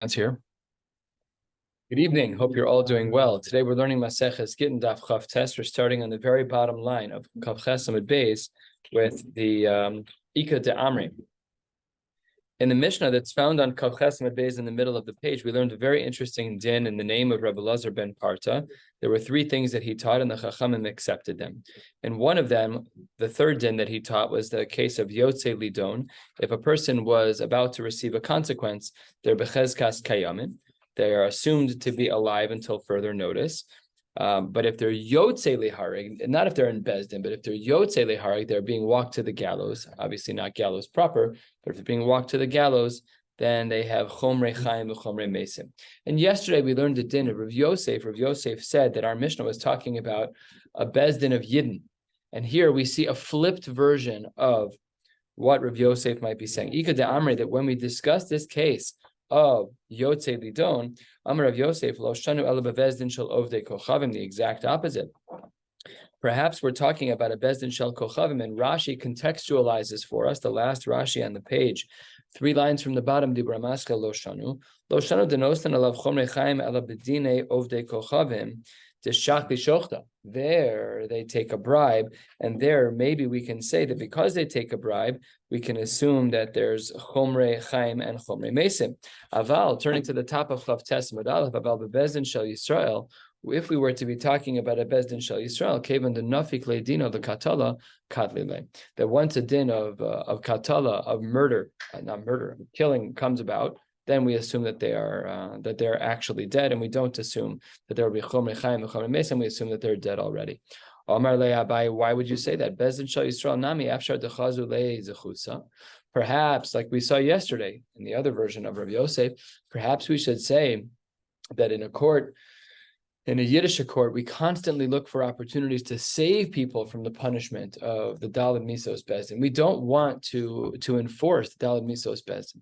That's here. Good evening. Hope you're all doing well. Today we're learning Maseches Gittin Daf Chav Tes. We're starting on the very bottom line of Kav Ches Amud Beis with the Ika de Amri. In the Mishnah that's found on Kav Ches Amud Beis in the middle of the page, we learned a very interesting din in the name of Rabbi Lazar ben Parta. There were three things that he taught, and the Chachamim accepted them. And one of them, the third din that he taught, was the case of Yotze Lidon. If a person was about to receive a consequence, they're Bechezkas Kayamin. They are assumed to be alive until further notice. But if they're Yotze Liharig, not if they're in Bezdin, but if they're Yotze Liharig, they're being walked to the gallows, obviously not gallows proper, but if they're being walked to the gallows, then they have Chomrei Chaim and Chomrei Mesim. And yesterday we learned the din of Rav Yosef. Rav Yosef said that our Mishnah was talking about a Bezdin of Yidden. And here we see a flipped version of what Rav Yosef might be saying. Ika de Amri, that when we discuss this case of Yotze Lidon, Amar Rav Yosef, Lo Shanu Ela Bevezdin Shel Ovdei Kochavim, the exact opposite. Perhaps we're talking about a Bezdin Shel Kochavim, and Rashi contextualizes for us, the last Rashi on the page, 3 lines from the bottom, Dibra Maska Lo Shanu Denostan Alav Chomrei Chaim Ela Bedine Ovdei Kochavim, Deshach B'Shochta. There they take a bribe, and there maybe we can say that because they take a bribe, we can assume that there's Chomrei Chaim and Chomrei Mesim. Aval, turning to the top of Chav Tes Amud Aleph, Aval Bebezdin Shel Yisrael, if we were to be talking about a Bezdin Shel Yisrael, Kevan the Nafik Leidino the Katala Katlile, that once a din of Katala, of murder, not murder, killing comes about, then we assume that they're actually dead, and we don't assume that there will be Chomrei Chaim and Chomrei Mesim. We assume that they're dead already. Omar le Abai, why would you say that? Bezdin Shel Yisrael Nami Afshar Dechazu Le Zechusa. Perhaps, like we saw yesterday in the other version of Rabbi Yosef, perhaps we should say that in a court, in a Yiddish court, we constantly look for opportunities to save people from the punishment of the Daled Misos Bezdin. We don't want to enforce the Daled Misos Bezdin.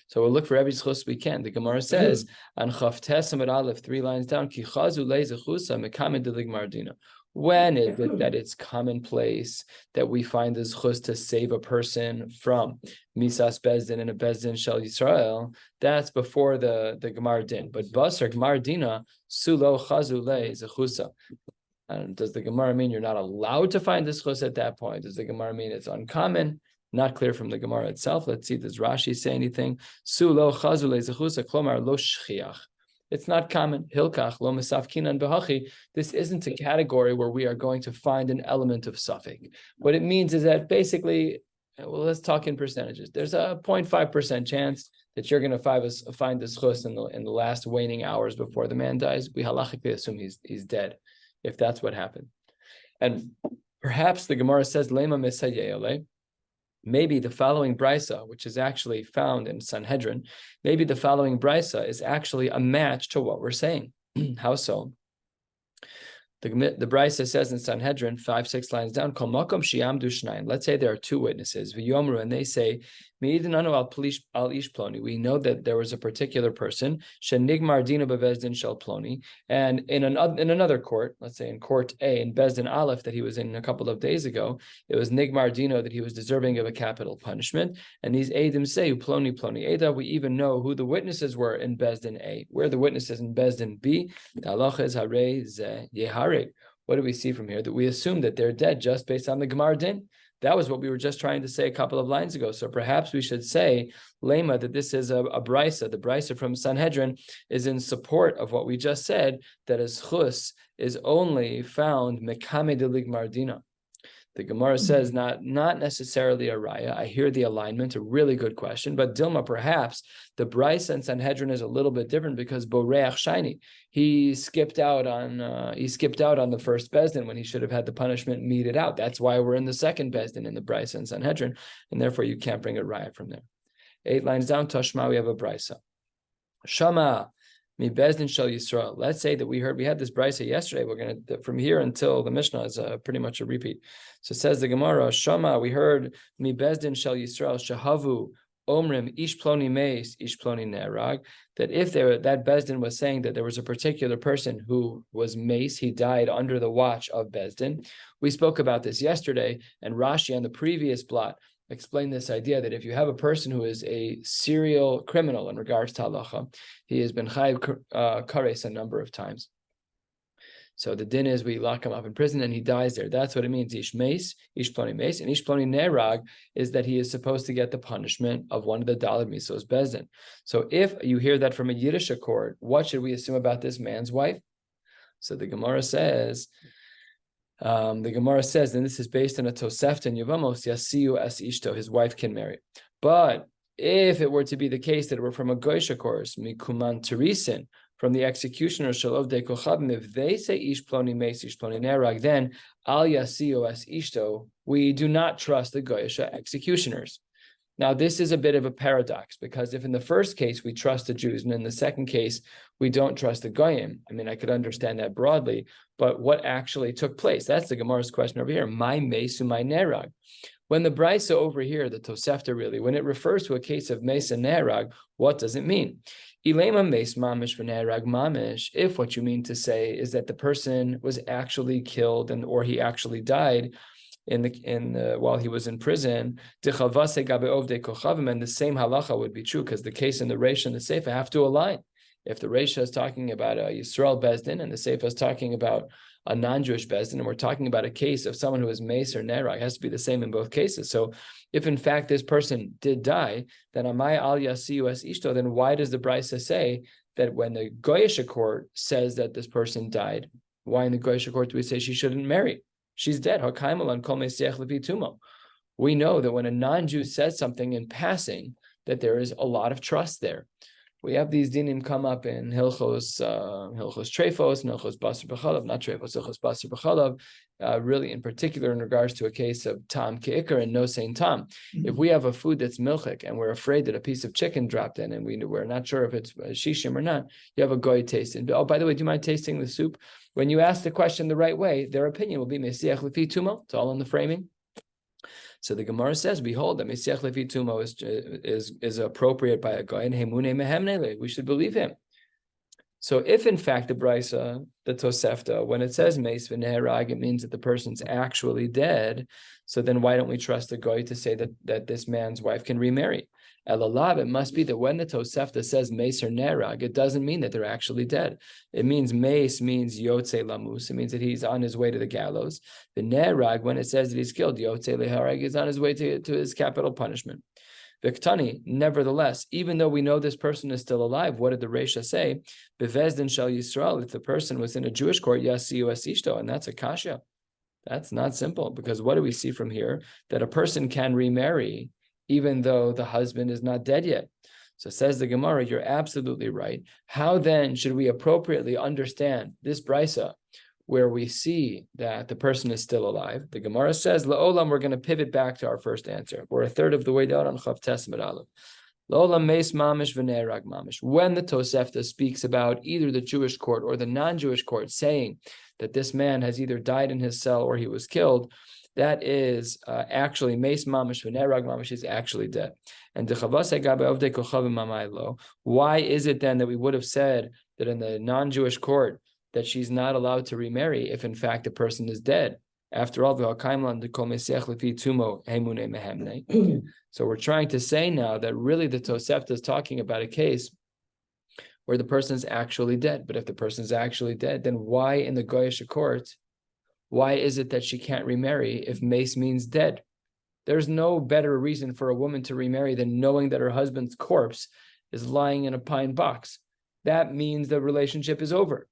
So we'll look for every zchus we can. The Gemara says on Chav Tes Amud Aleph, 3 lines down, Ki chazu lezechusa mekamed deligmardina. When is it that it's commonplace that we find the zchus to save a person from misas bezdin and a bezdin shel Yisrael? That's before the Gemar din. But basar Gemar dina sulo chazu lezechusa. Does the Gemara mean you're not allowed to find the zchus at that point? Does the Gemara mean it's uncommon? Not clear from the Gemara itself. Let's see, does Rashi say anything? Su lo chazu lezechusa klomar lo shchiach. It's not common. Hilkach lo mesafkinan behachi. This isn't a category where we are going to find an element of suffix. What it means is that basically, well, let's talk in percentages. There's a 0.5% chance that you're going to find this chus in the last waning hours before the man dies. We halachically assume he's dead, if that's what happened. And perhaps the Gemara says lema mesayele. Maybe the following brisa, which is actually found in Sanhedrin, maybe the following brisa is actually a match to what we're saying. How so? The brisa says in Sanhedrin, 5-6 lines down, Kol makom shiamdu shnaim. Let's say there are 2 witnesses, v'yomru, and they say, Me'idinanu al ish ploni. We know that there was a particular person, shenigmar dina bevezdin shel ploni, and in another court, let's say in court A, in Bezdin Aleph that he was in a couple of days ago, it was nigmar dino that he was deserving of a capital punishment. And these Eidim say, ploni Eda. We even know who the witnesses were in Bezdin A. Where are the witnesses in Bezdin B? The halacha is harei ze yeharig. What do we see from here? That we assume that they're dead just based on the Gemar din. That was what we were just trying to say a couple of lines ago. So perhaps we should say, Lema, that this is a brisa. The brisa from Sanhedrin is in support of what we just said, that a zchus is only found mekame delig mardina. The Gemara says not necessarily a raya. I hear the alignment, a really good question. But Dilma, perhaps the brisa and Sanhedrin is a little bit different because Boreach Shaini, he skipped out on the first Bezdin when he should have had the punishment meted out. That's why we're in the second Bezdin in the brisa and Sanhedrin, and therefore you can't bring a raya from there. 8 lines down, Tashma, we have a brisa. Shama. Mi Bezdin Shel Yisrael. Let's say that we had this brisa yesterday. We're going to, from here until the Mishnah is pretty much a repeat. So says the Gemara, Shama, we heard Mi Bezdin Shel Yisrael Shahavu Omrim Ish Ploni Meis Ish Ploni Nerag. That if that Bezdin was saying that there was a particular person who was mace, he died under the watch of Bezdin. We spoke about this yesterday, and Rashi on the previous blot explain this idea that if you have a person who is a serial criminal in regards to halacha, he has been chayiv kares a number of times. So the din is we lock him up in prison and he dies there. That's what it means. Ish meis, ish ploni meis, and ish ploni nerag is that he is supposed to get the punishment of one of the daled misos bezdin. So if you hear that from a Yiddish court, what should we assume about this man's wife? So the Gemara says, and this is based on a Tosefta in Yevamos, Yasiu es ishto, his wife can marry. But if it were to be the case that it were from a Goysha course, mikuman terisin, from the executioner Shalov de Kochabim, if they say ish ploni meis, ish ploni nerag, then al yasiu es ishto, we do not trust the Goysha executioners. Now, this is a bit of a paradox, because if in the first case we trust the Jews, and in the second case we don't trust the Goyim, I mean, I could understand that broadly, but what actually took place? That's the Gemara's question over here. My mesu, my nerag. When the Brisa over here, the Tosefta really, when it refers to a case of meis and nerag, what does it mean? Ilema meis mamish v'nerag mamish. If what you mean to say is that the person was actually killed or he actually died while he was in prison, and the same halacha would be true, because the case in the Reisha and the Seifa have to align. If the Reisha is talking about a Yisrael Bezdin and the Seifa is talking about a non-Jewish Bezdin, and we're talking about a case of someone who is meis or nerag, it has to be the same in both cases. So if in fact this person did die, then amai al yasiu es ishto, then why does the Brisa say that when the Goyish court says that this person died, why in the Goyish court do we say she shouldn't marry? She's dead. We know that when a non-Jew says something in passing, that there is a lot of trust there. We have these dinim come up in Hilchos Trefos and Hilchos Basar B'chalav, not Trefos, Hilchos Basar B'chalav, really in particular in regards to a case of tam ke'ikar and no saying tam. Mm-hmm. If we have a food that's milchik and we're afraid that a piece of chicken dropped in and we're not sure if it's shishim or not, you have a goy tasting. Oh, by the way, do you mind tasting the soup? When you ask the question the right way, their opinion will be mesiach lefi tumo. It's all in the framing. So the Gemara says, behold, that mesiach lefi tumo is appropriate by a goy, and hemune mehemnele. We should believe him. So if in fact the Brisa, the Tosefta, when it says meis v'neherag, it means that the person's actually dead. So then why don't we trust the goy to say that this man's wife can remarry? Elalav, it must be that when the Tosefta says meis or nerag, it doesn't mean that they're actually dead. It means meis means yotze lamus. It means that he's on his way to the gallows. The nerag, when it says that he's killed, yotze leharag, is on his way to his capital punishment. Viktani, nevertheless, even though we know this person is still alive, what did the Reisha say? Bevezdin shel Yisrael, if the person was in a Jewish court, yasiu es ishto, and that's a kasha. That's not simple, because what do we see from here? That a person can remarry even though the husband is not dead yet. So says the Gemara, you're absolutely right. How then should we appropriately understand this brisa where we see that the person is still alive? The Gemara says, La'olam, we're going to pivot back to our first answer. We're a third of the way down on Chav Tesmet Aleph. La'olam meis mamish v'neirag mamish. When the Tosefta speaks about either the Jewish court or the non-Jewish court saying that this man has either died in his cell or he was killed, that is actually meis mamish v'nerag mamish, is actually dead. And why is it then that we would have said that in the non-Jewish court that she's not allowed to remarry if in fact the person is dead? After all, so we're trying to say now that really the Tosefta is talking about a case where the person is actually dead. But if the person is actually dead, then why in the Goyish court, why is it that she can't remarry if meis means dead? There's no better reason for a woman to remarry than knowing that her husband's corpse is lying in a pine box. That means the relationship is over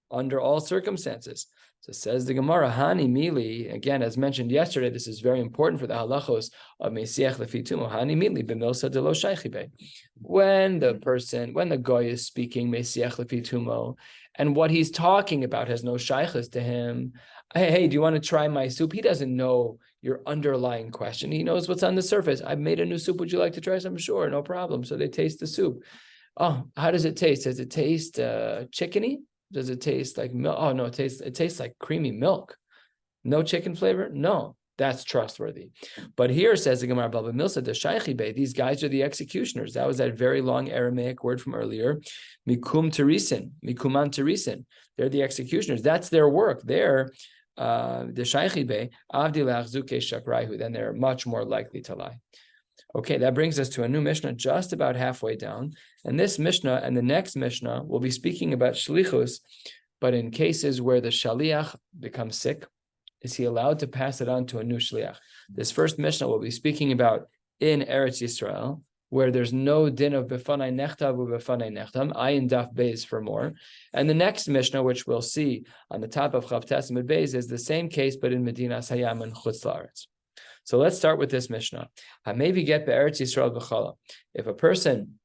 under all circumstances. So says the Gemara, Hani Mili, again, as mentioned yesterday, this is very important for the halachos of Mesiach Lefi Tumo, Hani Mili, B'milsa de lo shaychibe. When the goy is speaking Mesiach Lefi Tumo, and what he's talking about has no shaychus to him, hey, do you want to try my soup? He doesn't know your underlying question. He knows what's on the surface. I've made a new soup. Would you like to try some? Sure, no problem. So they taste the soup. Oh, how does it taste? Does it taste chickeny? Does it taste like milk? Oh, no, it tastes like creamy milk. No chicken flavor? No, that's trustworthy. But here says the Gemara, Baba Milsa de Shaychibe, these guys are the executioners. That was that very long Aramaic word from earlier. Mikuman terisin. They're the executioners. That's their work. They're then they're much more likely to lie. Okay, that brings us to a new Mishnah just about halfway down. And this Mishnah and the next Mishnah will be speaking about shlichus, but in cases where the shaliach becomes sick, is he allowed to pass it on to a new shliach? This first Mishnah will be speaking about in Eretz Yisrael, where there's no din of befanai nechtav u befanai nechtam, ayin daf beis for more. And the next Mishnah, which we'll see on the top of Chav Tes Amud Beis, is the same case, but in Medinas Hayam and Chutz La'aretz. So let's start with this Mishnah. Maybe get be'eretz Yisrael v'chala. If a person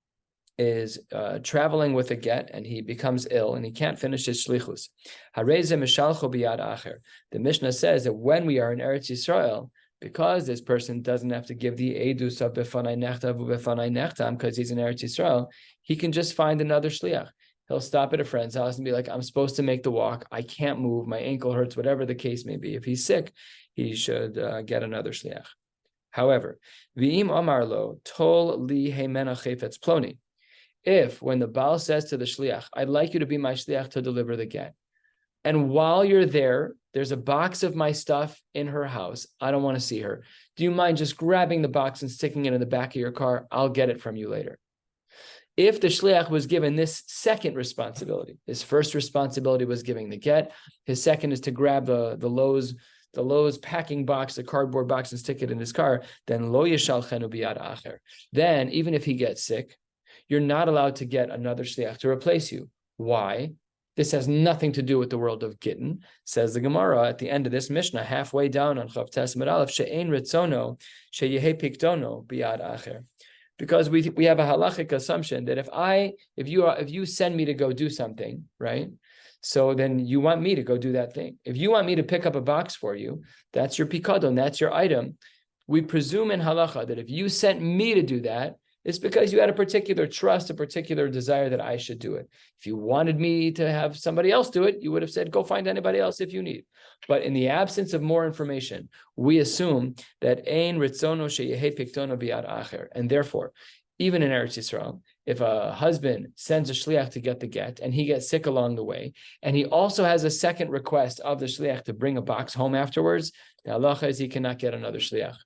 is traveling with a get and he becomes ill and he can't finish his shlichus, the Mishnah says that when we are in Eretz Yisrael, because this person doesn't have to give the edus of befanai nechtav ubefanai nechtam because he's in Eretz Yisrael, he can just find another shliach. He'll stop at a friend's house and be like, I'm supposed to make the walk. I can't move. My ankle hurts, whatever the case may be. If he's sick, he should get another shliach. However, v'im amar lo tol li heimena chayfetz ploni. If when the Baal says to the shliach, I'd like you to be my shliach to deliver the get, and while you're there, there's a box of my stuff in her house. I don't want to see her. Do you mind just grabbing the box and sticking it in the back of your car? I'll get it from you later. If the shliach was given this second responsibility, his first responsibility was giving the get, his second is to grab the Lowe's packing box, the cardboard box, and stick it in his car, then lo yishalchenu biyad acher. Then, even if he gets sick, you're not allowed to get another shliach to replace you. Why? This has nothing to do with the world of Gittin. Says the Gemara at the end of this Mishnah, halfway down on Chav Tes Amud Aleph, she'ein ritzono sheyehe pikdono biyad acher. Because we have a halachic assumption that if you send me to go do something, right? So then you want me to go do that thing. If you want me to pick up a box for you, that's your pikadon, that's your item. We presume in halacha that if you sent me to do that, it's because you had a particular trust, a particular desire that I should do it. If you wanted me to have somebody else do it, you would have said, go find anybody else if you need. But in the absence of more information, we assume that ein ritzono sheyehe pikdono biyad acher. And therefore, even in Eretz Yisrael, if a husband sends a shliach to get the get and he gets sick along the way, and he also has a second request of the shliach to bring a box home afterwards, the halacha is he cannot get another shliach.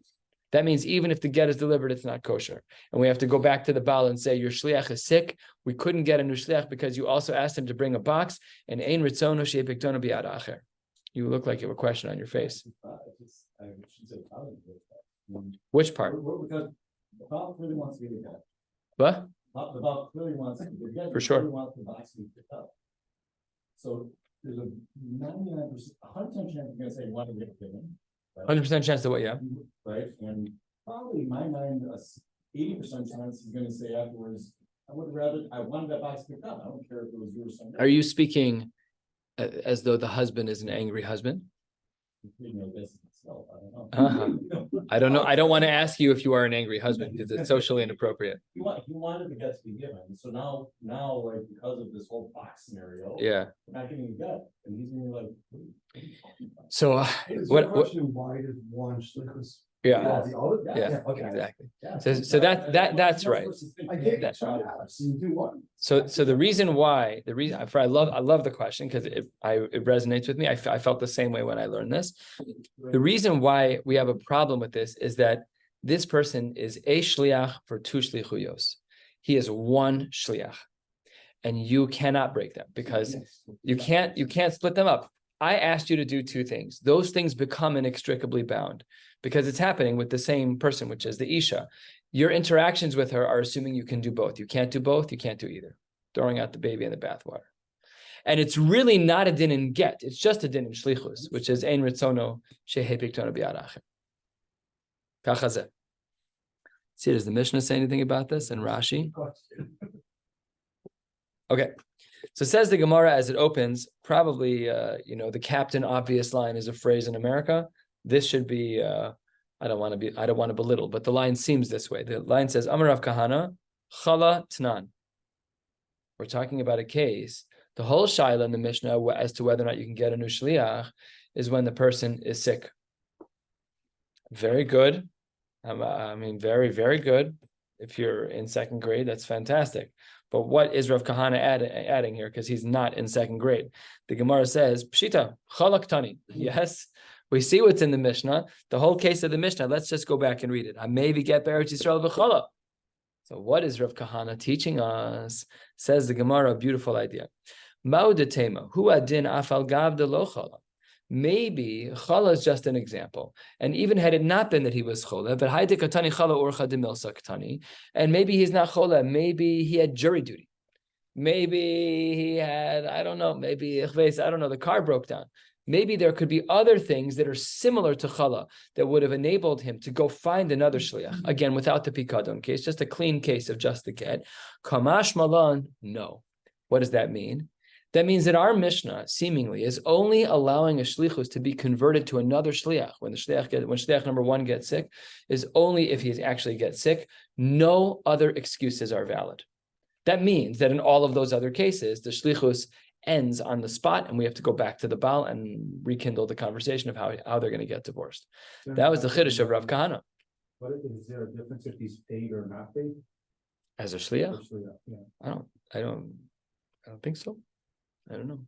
That means even if the get is delivered, it's not kosher. And we have to go back to the Baal and say, your shliach is sick. We couldn't get a new shliach because you also asked him to bring a box. And ein ritzono sheyehe pikdono biyad acher. You look like you have a question on your face. Which part? Because the Baal really wants to get it done. What? The Baal clearly wants to get it. For sure. Really wants the box to be picked up. So there's a 99%, 100% chance you're going to say one to get given. 100% chance of what? Yeah. Right, and probably in my mind, 80% chance he's going to say afterwards, I wanted that box picked up. I don't care if it was you or somebody. Are you speaking as though the husband is an angry husband? I don't know. I don't want to ask you if you are an angry husband because it's socially inappropriate. He wanted the get to be given. So now, like because of this whole box scenario, yeah, we're not getting the get, and he's gonna be like. So what? Why did one shlichus? Yeah. Yeah. Okay. Exactly. So that's right. I get that. So the reason I love the question because it resonates with me. I felt the same way when I learned this. The reason why we have a problem with this is that this person is a shliach for two shlichuyos. He is one shliach, and you cannot break them because you can't split them up. I asked you to do two things. Those things become inextricably bound because it's happening with the same person, which is the Isha. Your interactions with her are assuming you can do both. You can't do both. You can't do either. Throwing out the baby in the bathwater. And it's really not a din in get. It's just a din in shlichus, which is ein ritzono sheyehe pikdono biyad acher. Kachazeh. See, does the Mishnah say anything about this? And Rashi? Okay. So says the Gemara as it opens, probably, the Captain Obvious line is a phrase in America. This should be, I don't want to belittle, but the line seems this way. The line says, Amar Rav Kahana, Chala Tnan. We're talking about a case. The whole shaila in the Mishnah as to whether or not you can get a new shliach is when the person is sick. Very good. Very, very good. If you're in second grade, that's fantastic. But what is Rav Kahana adding here? Because he's not in second grade. The Gemara says, Pshita, chalak tani. Yes, we see what's in the Mishnah. The whole case of the Mishnah, let's just go back and read it. Maybe get Be'eretz Yisrael v'chala. So what is Rav Kahana teaching us? Says the Gemara, a beautiful idea. Ma'udetema, hu adin afal gav de lo chala. Maybe chala is just an example, and even had it not been that he was chola, but hayde katani chala orcha de milsa katani, and maybe he's not chola, maybe he had jury duty, maybe he had, I don't know, maybe I don't know, the car broke down. Maybe there could be other things that are similar to chala that would have enabled him to go find another shliach, again, without the pikadon case, just a clean case of just the get. Kamash malan, no. What does that mean? That means that our Mishnah seemingly is only allowing a shlichus to be converted to another shliach when shliach number one gets sick, is only if he actually gets sick. No other excuses are valid. That means that in all of those other cases, the shlichus ends on the spot, and we have to go back to the Baal and rekindle the conversation of how they're going to get divorced. That was the chiddush of Rav Kahana. What is there a difference if he's paid or not paid? As a shliach? Yeah. I don't think so. I don't know.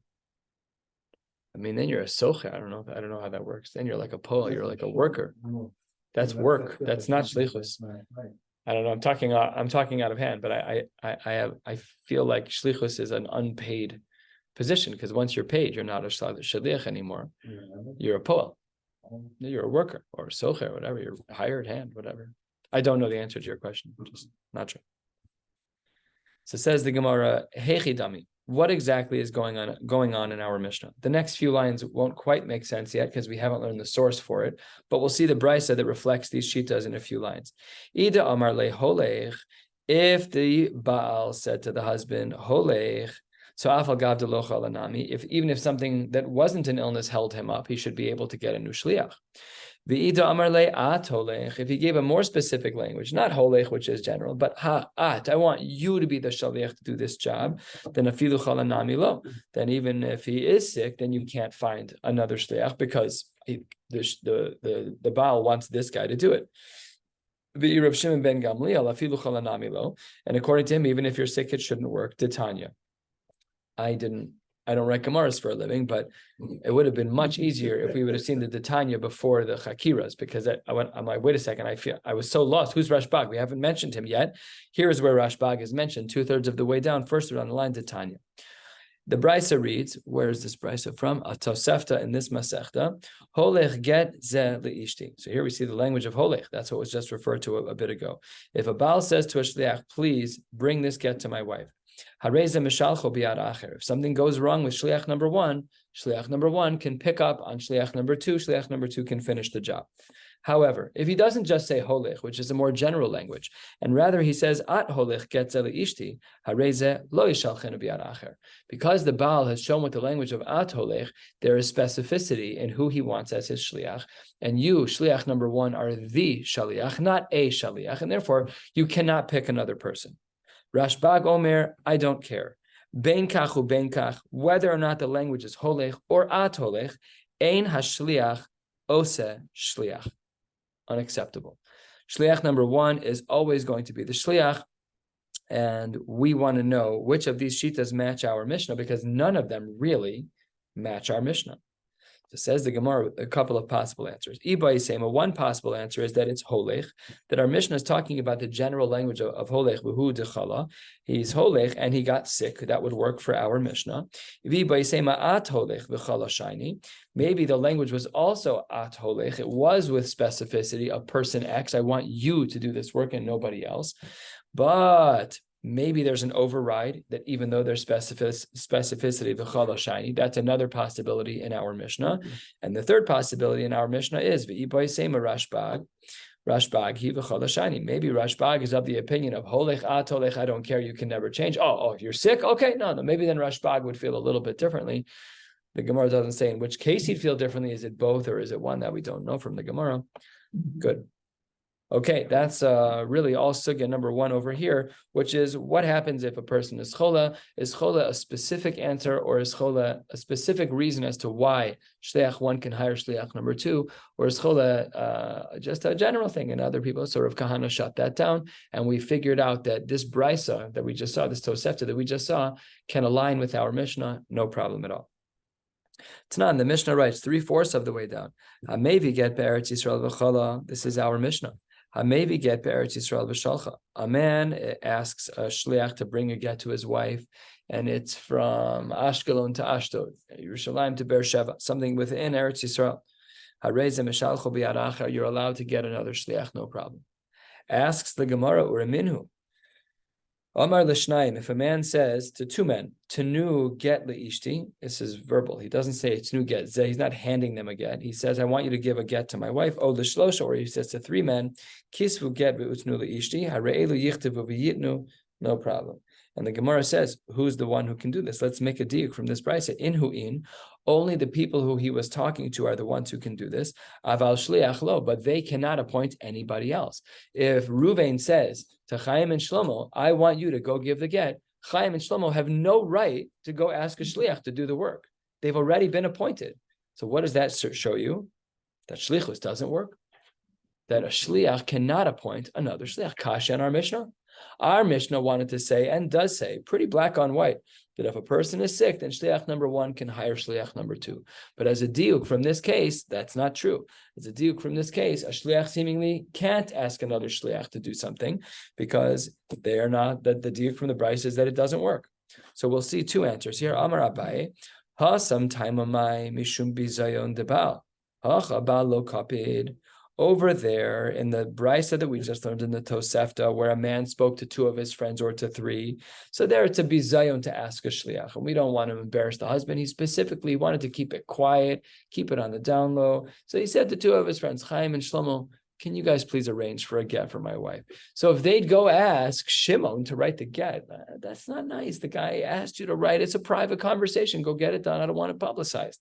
I mean, then you're a socher. I don't know how that works. Then you're like a poel. You're like a worker. That's work. That's not shlichus. Right. I don't know. I'm talking out of hand, but I feel like shlichus is an unpaid position, because once you're paid, you're not a shaliach anymore. You're a poel. You're a worker or a socher, whatever. You're a hired hand, whatever. I don't know the answer to your question. I'm just not sure. So says the Gemara, Hechi dami. What exactly is going on in our Mishnah? The next few lines won't quite make sense yet because we haven't learned the source for it, but we'll see the brisa that reflects these shitas in a few lines. Ida amar le holech, if the Baal said to the husband, holech, so afal gav de lo chalanami, even if something that wasn't an illness held him up, he should be able to get a new shliach. V'ida amar le at holech, if he gave a more specific language, not holech, which is general, but at, I want you to be the shaliach to do this job, then afilu chalanami lo. Then even if he is sick, then you can't find another shliach because the Baal wants this guy to do it. V'irav Shimon ben Gamliel afilu chalanami lo, and according to him, even if you're sick, it shouldn't work. Titania. I don't write Gemaras for a living, but it would have been much easier if we would have seen the Titania before the Chakiras, because I'm like, wait a second, I was so lost. Who's Rashbag? We haven't mentioned him yet. Here is where Rashbag is mentioned, 2/3 of the way down, first on the line, Titania. The Brisa reads, where is this Brisa from? A Tosefta in this Masechta, Holech get ze leishti. So here we see the language of Holech. That's what was just referred to a bit ago. If a Baal says to a Shliach, please bring this get to my wife. If something goes wrong with shliach number one can pick up on shliach number two can finish the job. However, if he doesn't just say holech, which is a more general language, and rather he says at holech getze leishti, hareze lo yishalchenu biyad acher. Because the Baal has shown with the language of at holech, there is specificity in who he wants as his shliach, and you, shliach number one, are the shaliach, not a shaliach, and therefore you cannot pick another person. Rashbag Omer, I don't care. Ben kach u ben kach, whether or not the language is holech or at holech, ein hashliach ose shliach. Unacceptable. Shliach number one is always going to be the shliach, and we want to know which of these shitas match our Mishnah, because none of them really match our Mishnah. So says the Gemara, a couple of possible answers. One possible answer is that it's holech, that our Mishnah is talking about the general language of holech, v'hu dechala. He's holech and he got sick. That would work for our Mishnah. Maybe the language was also at holech. It was with specificity of person X. I want you to do this work and nobody else. But maybe there's an override that even though there's specificity, the chala shiny, that's another possibility in our Mishnah. And the third possibility in our Mishnah is Rashbag he v'chala shiny. Maybe Rashbag is of the opinion of holech at holech, I don't care, you can never change. Oh, if you're sick, okay, no. Maybe then Rashbag would feel a little bit differently. The Gemara doesn't say in which case he'd feel differently. Is it both or is it one? That we don't know from the Gemara. Good. Okay, that's really all sugya number one over here, which is what happens if a person is chola? Is chola a specific answer, or is chola a specific reason as to why shliach one can hire shliach number two, or is chola just a general thing? And other people, sort of Kahana, shut that down, and we figured out that this brisa that we just saw, this Tosefta that we just saw, can align with our Mishnah, no problem at all. Tanan, the Mishnah writes 3/4 of the way down. Hamevi get be'eretz Yisrael v'chala. This is our Mishnah. Hamevi get be'eretz Yisrael v'shalcha. A man asks a shliach to bring a get to his wife, and it's from Ashkelon to Ashdod, Yerushalayim to Beersheba, something within Eretz Yisrael. Harei mishalcho b'yad, you're allowed to get another shliach, no problem. Asks the Gemara Uraminhu. Amar l'shnayim, if a man says to two men, Tenu get le'ishti, this is verbal. He doesn't say Tenu get, he's not handing them a get. He says, I want you to give a get to my wife. O l'shlosha, or he says to three men, Kisvu get ve'utnu le'ishti, hare'elu yichtavu v'yitnu, no problem. And the Gemara says, who's the one who can do this? Let's make a diuk from this brisa. In, only the people who he was talking to are the ones who can do this. Aval shliach lo, but they cannot appoint anybody else. If Ruvain says to Chaim and Shlomo, I want you to go give the get, Chaim and Shlomo have no right to go ask a shliach to do the work. They've already been appointed. So what does that show you? That shlichus doesn't work. That a shliach cannot appoint another shliach. Kasha in our Mishnah. Our Mishnah wanted to say, and does say, pretty black on white, that if a person is sick, then shliach number one can hire shliach number two. But as a diuk from this case, that's not true. As a diuk from this case, a shliach seemingly can't ask another shliach to do something because they are not, that the diuk from the brisa is that it doesn't work. So we'll see two answers here. Amar Abaye, ha sometime amai mishum bizayon debal, ha chabal lo kapid. Over there in the brisa that we just learned in the Tosefta, where a man spoke to two of his friends or to three, so there it's a bizayon to ask a shliach, and we don't want to embarrass the husband. He specifically wanted to keep it quiet, keep it on the down low. So he said to two of his friends, Chaim and Shlomo, can you guys please arrange for a get for my wife? So if they'd go ask Shimon to write the get, that's not nice. The guy asked you to write. It's a private conversation. Go get it done. I don't want it publicized.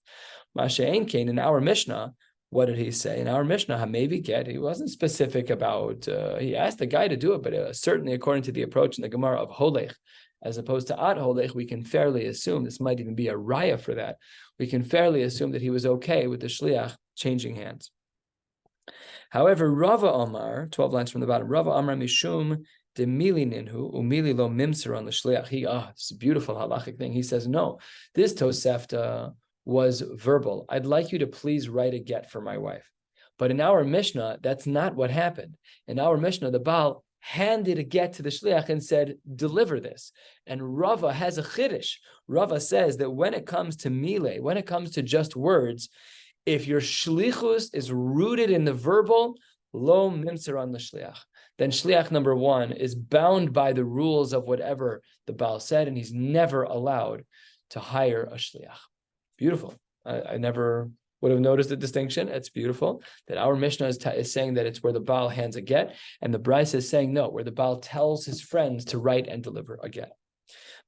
Mashe'en Kain, in our Mishnah, what did he say? In our Mishnah, maybe get, he wasn't specific about, he asked the guy to do it, but certainly according to the approach in the Gemara of Holech, as opposed to Ad Holech, we can fairly assume, this might even be a raya for that, we can fairly assume that he was okay with the shliach changing hands. However, Rava Omar, 12 lines from the bottom, Rava Omar Mishum de mili ninhu, umili lo mimser on the shliach. It's a beautiful halachic thing. He says, no, this Tosefta was verbal. I'd like you to please write a get for my wife. But in our Mishnah, that's not what happened. In our Mishnah, the Baal handed a get to the shliach and said, deliver this. And Rava has a chiddush. Rava says that when it comes to mile, when it comes to just words, if your shlichus is rooted in the verbal, lo mimser on the shliach, then shliach number one is bound by the rules of whatever the Baal said, and he's never allowed to hire a shliach. Beautiful. I never would have noticed the distinction. It's beautiful that our Mishnah is saying that it's where the Baal hands a get, and the Brisa is saying no, where the Baal tells his friends to write and deliver a get.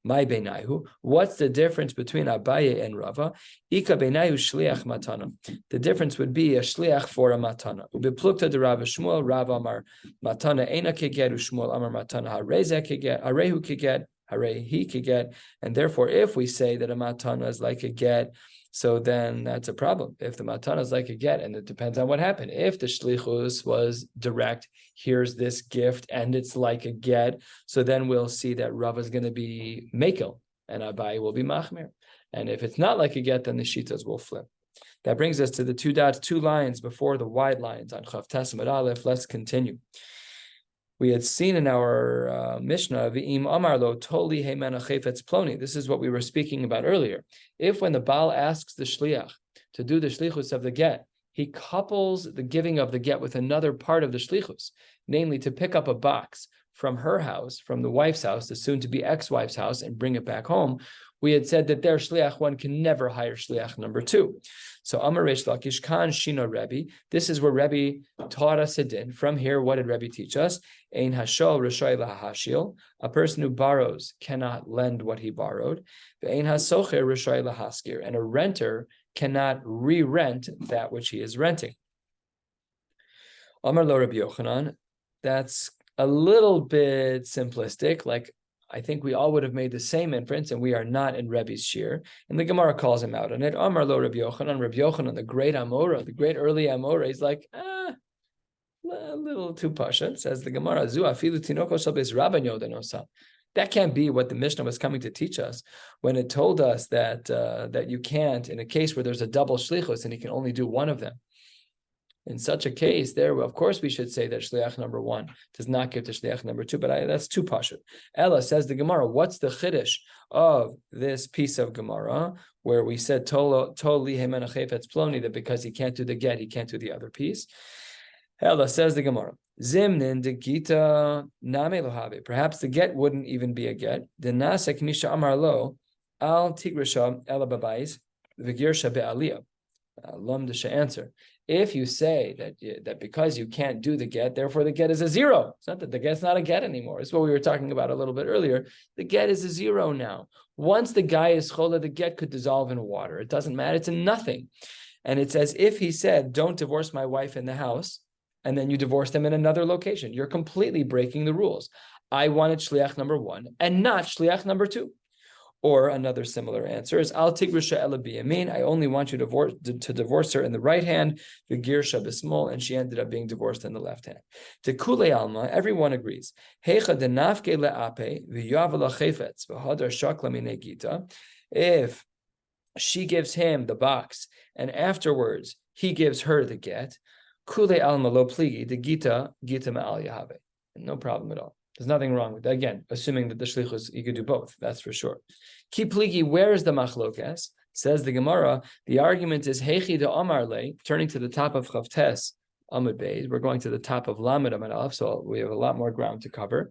My beinayu, what's the difference between Abaye and Rava? Ika beinayu shliach matana. The difference would be a shliach for a matana. Ubeplukta de Rav Shmuel, Rav Amar matana ena keget, Shmuel Amar matana hareze keget, harehu keget, hare he keget, and therefore, if we say that a matana is like a get, so then that's a problem. If the matana is like a get, and it depends on what happened. If the shlichus was direct, here's this gift, and it's like a get, so then we'll see that Rava is going to be mekel, and Abaye will be machmir. And if it's not like a get, then the shitas will flip. That brings us to the two dots, two lines before the wide lines on Chav Tesam Aleph. Let's continue. We had seen in our Mishnah, V'im Amarlo Toli Heimena Chayfetz Ploni. This is what we were speaking about earlier. If when the Baal asks the shliach to do the shlichus of the get, he couples the giving of the get with another part of the shlichus, namely to pick up a box from her house, from the wife's house, the soon-to-be ex-wife's house, and bring it back home, we had said that their shliach one can never hire shliach number two. So Amar Reish Lakish Kan Shino Rebbe. This is where Rebbe taught us a din. From here, what did Rebbe teach us? Ein hashol rishai lahashil. A person who borrows cannot lend what he borrowed. Ve'ein hasocher rishai lahaskir. And a renter cannot re-rent that which he is renting. Amar lo Rabbi Yochanan. that's a little bit simplistic. Like, I think we all would have made the same inference, and we are not in Rebbe's shiur. And the Gemara calls him out on it. Amar lo Rabbi Yochanan, the great Amora, the great early Amora, he's like, a little too pasha. Says the Gemara, Zu afilu tinoko shel beis rabban yodanosam. That can't be what the Mishnah was coming to teach us when it told us that that you can't, in a case where there's a double shlichus and he can only do one of them. In such a case, there, of course, we should say that shliach number one does not give to shliach number two, but that's too pashut. Ella, says the Gemara, what's the chiddush of this piece of Gemara where we said tol li hemena chayfetz ploni, that because he can't do the get, he can't do the other piece? Ella, says the Gemara, zimnin de gita name lohabe. Perhaps the get wouldn't even be a get. The nasek misha amar lo al tigrisha ela babais v'girsha be'aliyah. Lumdisha answer. If you say that because you can't do the get, therefore the get is a zero. It's not that the get's not a get anymore. It's what we were talking about a little bit earlier. The get is a zero now. Once the guy is chola, the get could dissolve in water. It doesn't matter. It's a nothing. And it's as if he said, don't divorce my wife in the house, and then you divorce them in another location. You're completely breaking the rules. I wanted shliach number one and not shliach number two. Or another similar answer is al tigrisha ela biyamin. I only want you to divorce her in the right hand, the girsha b'smol, and she ended up being divorced in the left hand. To kule alma, everyone agrees. Hecha denafke leape v'yav lachefetz v'hadar shakla mine gita. If she gives him the box and afterwards he gives her the get, kule alma lo pligi the gita ma'al yahave. No problem at all. There's nothing wrong with that. Again, assuming that the shlichus, you could do both, that's for sure. Ki pligi, where is the machlokas? Says the Gemara, the argument is hechi de amar le, turning to the top of Chavtes Amud Beis, we're going to the top of Lamed Amud Aleph, so we have a lot more ground to cover,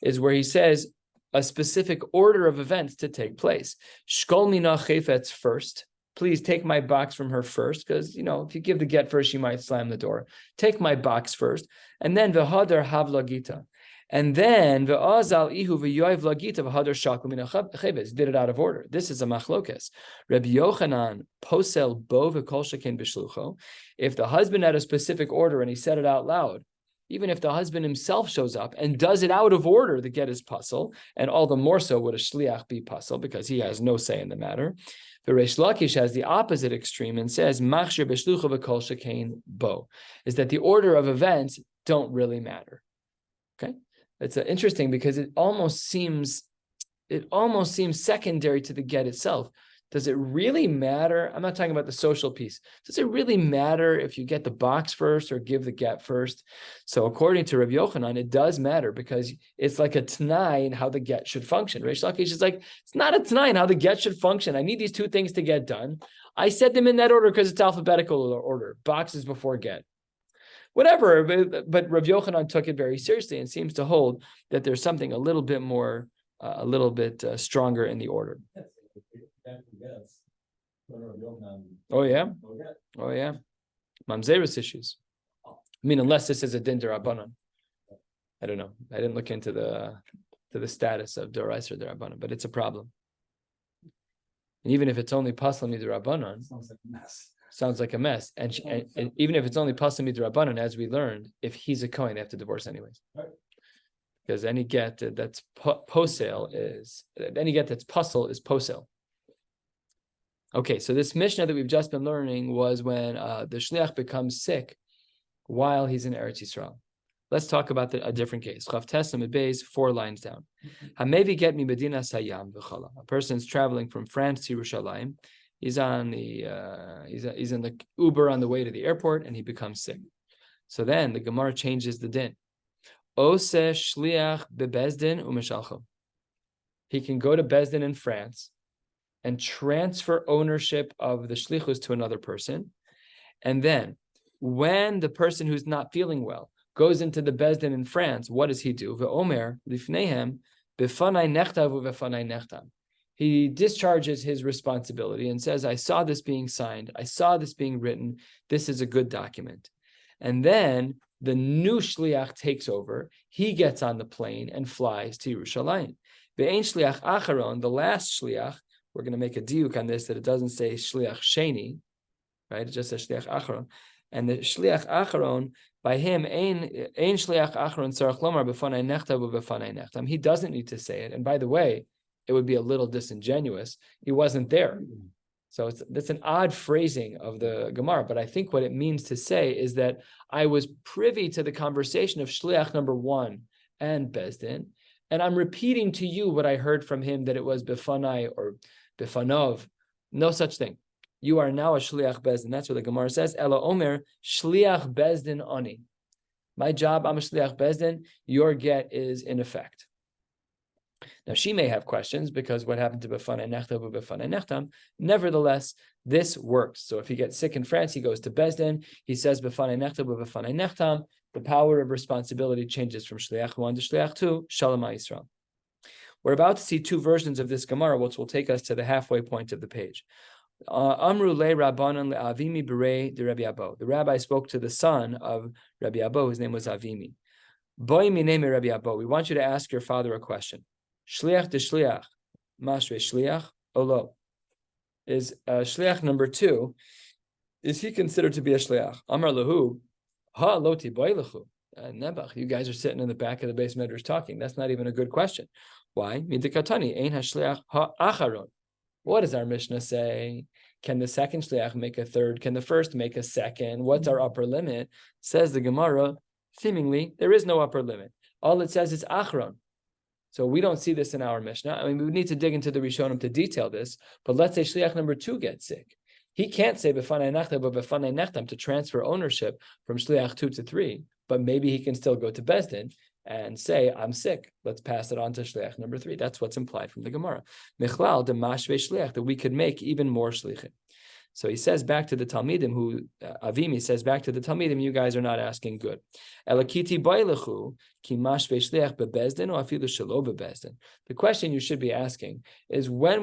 is where he says a specific order of events to take place. Shkol mina chefetz first. Please take my box from her first, because, if you give the get first, she might slam the door. Take my box first, and then v'hadar havla gita. And then v'azal ihu v'yoiv lagita v'hadar shaklu min ha'cheves, did it out of order. This is a machlokes. Rabbi Yochanan posel bo v'kol shekin b'shlucho. If the husband had a specific order and he said it out loud, even if the husband himself shows up and does it out of order, the get is pasul, and all the more so would a shliach be pasul because he has no say in the matter. The Reish Lakish has the opposite extreme and says machshir b'shlucho v'kol shekin bo, is that the order of events don't really matter. Okay. It's interesting because it almost seems secondary to the get itself. Does it really matter? I'm not talking about the social piece. Does it really matter if you get the box first or give the get first? So according to Rabbi Yochanan, it does matter because it's like a t'nai in how the get should function. Reish Lakish is like, it's not a t'nai in how the get should function. I need these two things to get done. I said them in that order because it's alphabetical order. Boxes before get. Whatever, but Rav Yochanan took it very seriously and seems to hold that there's something a little bit more, stronger in the order. Oh yeah, Mamzerus issues. I mean, unless this is a din derabanan. I don't know. I didn't look into the status of Dorais or derabanan, but it's a problem. And even if it's only pasal midrabanan, sounds like a mess. And even if it's only pasal midrabanan, as we learned, if he's a kohen, they have to divorce anyways. Right. Because any get that's posel is posel. Okay, so this Mishnah that we've just been learning was when the shliach becomes sick while he's in Eretz Yisrael. Let's talk about a different case. Chavtes Amud Beis, 4 lines down. Hamevi get mi medina sayam v'chala. A person's traveling from France to Yerushalayim. He's on he's in the Uber on the way to the airport, and he becomes sick. So then the Gemara changes the din. Ose shliach bebezdin u'mishalcho. He can go to Bezdin in France and transfer ownership of the shlichus to another person. And then when the person who's not feeling well goes into the Bezdin in France, what does he do? Ve'omer lifnehem befanai nechtav u'befanai nechtam. He discharges his responsibility and says, I saw this being signed. I saw this being written. This is a good document. And then the new shliach takes over. He gets on the plane and flies to Yerushalayim. Ve'ein shliach acharon, the last shliach, we're going to make a diuk on this, that it doesn't say shliach sheni, right? It just says shliach acharon. And the shliach acharon, By him, ein shliach achron tzarich lomar b'fanai nechtam u'b'fanai nechtam. He doesn't need to say it. And by the way, it would be a little disingenuous. He wasn't there. So that's an odd phrasing of the Gemara. But I think what it means to say is that I was privy to the conversation of shliach number 1 and Bezdin, and I'm repeating to you what I heard from him, that it was b'fanai or b'fanov. No such thing. You are now a shliach bezdin. That's what the Gemara says. Ela omer shliach bezdin ani. My job, I'm a shliach bezdin. Your get is in effect. Now she may have questions because what happened to b'fanai nechtam b'fanai nechtam. Nevertheless, this works. So if he gets sick in France, he goes to bezdin. He says b'fanai nechtam b'fanai nechtam. The power of responsibility changes from shliach 1 to shliach 2. Shalom Yisrael. We're about to see two versions of this Gemara, which will take us to the halfway point of the page. Amru le Rabbanan le'avimi b'rei de Rabbi Abo. The rabbi spoke to the son of Rabbi Abo. His name was Avimi. Boi minei Rabbi Abo. We want you to ask your father a question. Shliach de shliach, mashve shliach olo. Is shliach number 2? Is he considered to be a shliach? Amar lahu, ha loti boi lechu. Nebach, you guys are sitting in the back of the base medrash talking. That's not even a good question. Why? Midikatani ein hashliach ha'acharon. What does our Mishnah say? Can the second shliach make a third? Can the first make a second? What's our upper limit? Says the Gemara, seemingly there is no upper limit. All it says is achron. So we don't see this in our Mishnah. I mean, we need to dig into the Rishonim to detail this. But let's say shliach number 2 gets sick. He can't say b'fanai nechtam but b'fanai nechtam to transfer ownership from shliach 2 to 3. But maybe he can still go to Bezdin and say, I'm sick. Let's pass it on to shliach number 3. That's what's implied from the Gemara. Michlal de mashve shliach, that we could make even more shlichim. So he says back to the Talmidim, Avimi says back to the Talmidim, you guys are not asking good. Elakiti bailechu ki mashve shliach bebezdin or afilu shelo bebezdin. The question you should be asking is when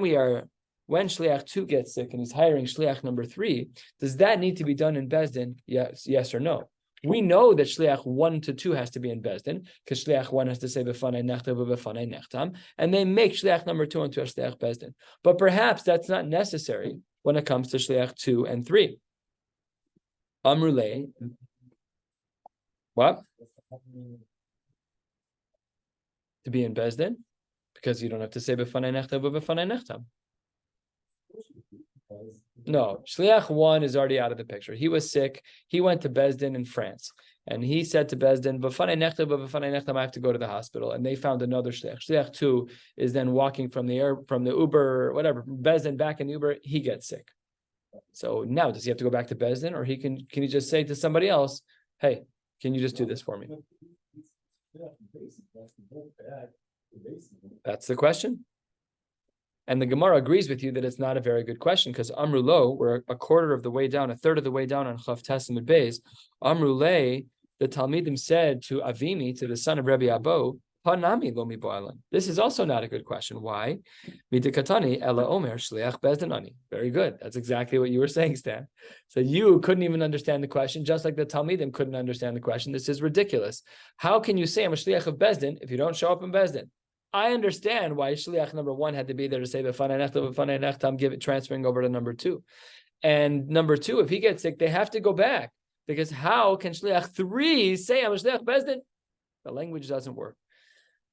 shliach 2 gets sick and he's hiring shliach number 3, does that need to be done in Bezdin? Yes or no? We know that shliach 1 to 2 has to be in Bezdin because shliach 1 has to say b'fanai nechtam b'fanai nechtam, and they make shliach number 2 into a shliach Bezdin. But perhaps that's not necessary when it comes to shliach 2 and 3. Amrulei, what? To be in Bezdin? Because you don't have to say b'fanai nechtam b'fanai nechtam. No, shliach 1 is already out of the picture. He was sick. He went to Bezdin in France, and he said to Bezdin, "B'fanai nechtam, I have to go to the hospital." And they found another shliach. Shliach 2 is then walking from the Uber, whatever, Bezdin back in the Uber. He gets sick. So now, does he have to go back to Bezdin, or can he just say to somebody else, "Hey, can you just do this for me?" That's the question. And the Gemara agrees with you that it's not a very good question because Amru Lo, we're a quarter of the way down, a third of the way down on Chav Tesamid Beis. Amru Le, the Talmidim said to Avimi, to the son of Rabbi Abo, Panami lo miboalan. This is also not a good question. Why? Midikatani ela omer shliach bezdanani. Very good. That's exactly what you were saying, Stan. So you couldn't even understand the question, just like the Talmidim couldn't understand the question. This is ridiculous. How can you say I'm a shliach of Bezdin if you don't show up in Bezdin? I understand why shliach number 1 had to be there to say b'fanai nechtam, give it transferring over to number 2. And number 2, if he gets sick, they have to go back because how can shliach 3 say I'm a shliach bezdin? The language doesn't work.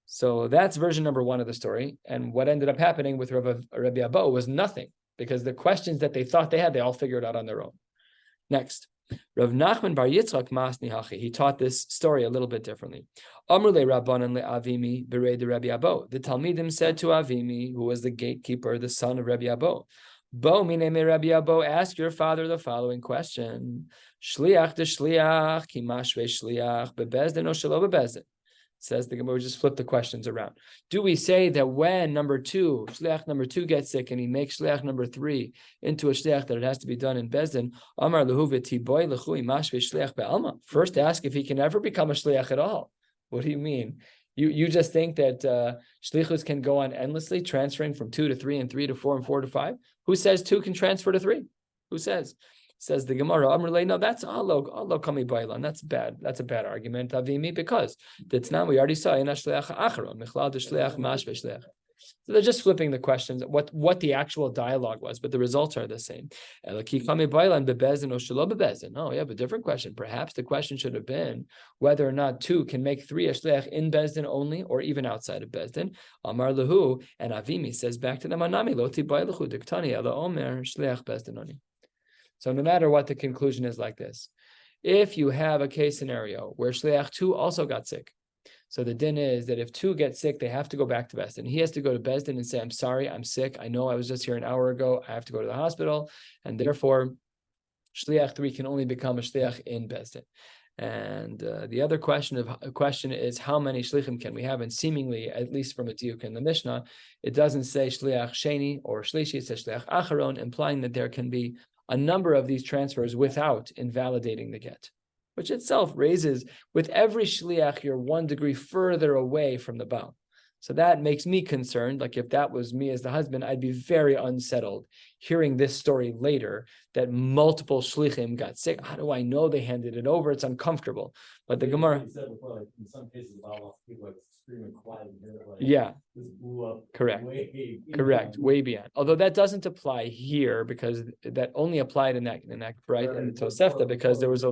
So that's version number 1 of the story. And what ended up happening with Rabbi Abo was nothing because the questions that they thought they had, they all figured out on their own. Next. Rav Nachman Bar Yitzchak Masni Hachi. He taught this story a little bit differently. Amrule Rabbanan le Avimi berei de Rabbi Abo. The Talmidim said to Avimi, who was the gatekeeper, the son of Rabbi Abo, Bo mine me Rabbi Abo, ask your father the following question: Shliach de shliach ki mashve shliach bebezdin o shelo bebezdin. Says the Gemara, just flip the questions around. Do we say that when shliach number 2 gets sick and he makes shliach number 3 into a shliach that it has to be done in Bezdin? Amar lehu v'tiboy lechu imashve shliach be'alma. First, ask if he can ever become a shliach at all. What do you mean? You just think that shlichus can go on endlessly, transferring from 2 to 3 and 3 to 4 and 4 to 5? Who says 2 can transfer to 3? Who says? Says the Gemara, Amrulay, no, that's Allah kami bailan. That's bad. That's a bad argument, Avimi, because that's not, we already saw in Shliach Acharon, Michlal de Shliach Mash Shliach. So they're just flipping the questions, what the actual dialogue was, but the results are the same. Oh, yeah, but different question. Perhaps the question should have been whether or not two can make three a shliach in Bezdin only, or even outside of Bezdin. Amar Lahu, and Avimi says back to them, Anami lo tibai lechu diktani ela omer shliach Bezdin oni. So no matter what, the conclusion is like this. If you have a case scenario where shliach 2 also got sick, so the din is that if 2 get sick, they have to go back to Bezdin. He has to go to Bezdin and say, I'm sorry, I'm sick. I know I was just here an hour ago. I have to go to the hospital. And therefore, shliach 3 can only become a shliach in Bezdin. And the other question is how many shlichim can we have? And seemingly, at least from a diuk in the Mishnah, it doesn't say shliach sheni or shlishi, it says shliach acharon, implying that there can be a number of these transfers without invalidating the get, which itself raises, with every shliach, you're 1 degree further away from the Baal. So that makes me concerned. Like if that was me as the husband, I'd be very unsettled hearing this story later, that multiple shlichim got sick. How do I know they handed it over? It's uncomfortable. But the Gemara... said before, like in some cases, people like screaming quiet. Like, yeah. This blew up. Correct. Way way beyond. Although that doesn't apply here, because that only applied in that right in Tosefta, because there was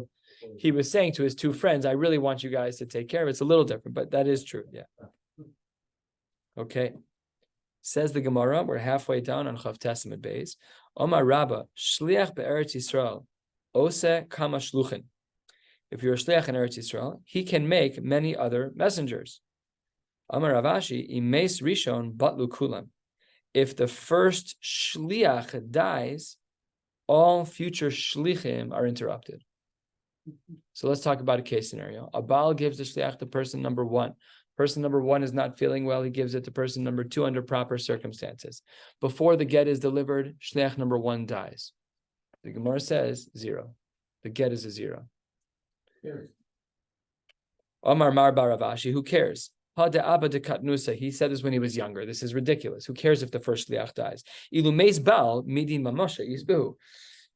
he was saying to his 2 friends, I really want you guys to take care of it. It's a little different, but that is true. Yeah. Okay. Says the Gemara, we're halfway down on Chav Testament base. Omar Rabba, Shliach be'eretz Yisrael, Ose kama shluchin. If you're a shliach in Eretz Yisrael, he can make many other messengers. Amar Ravashi, Imes Rishon batlu kulam. If the first shliach dies, all future shlichim are interrupted. So let's talk about a case scenario. A Baal gives the shliach to person number 1. Person number 1 is not feeling well. He gives it to person number 2 under proper circumstances. Before the get is delivered, shliach number 1 dies. The Gemara says 0. The get is a 0. Omar Mar Baravashi, who cares? He said this when he was younger. This is ridiculous. Who cares if the first shliach dies?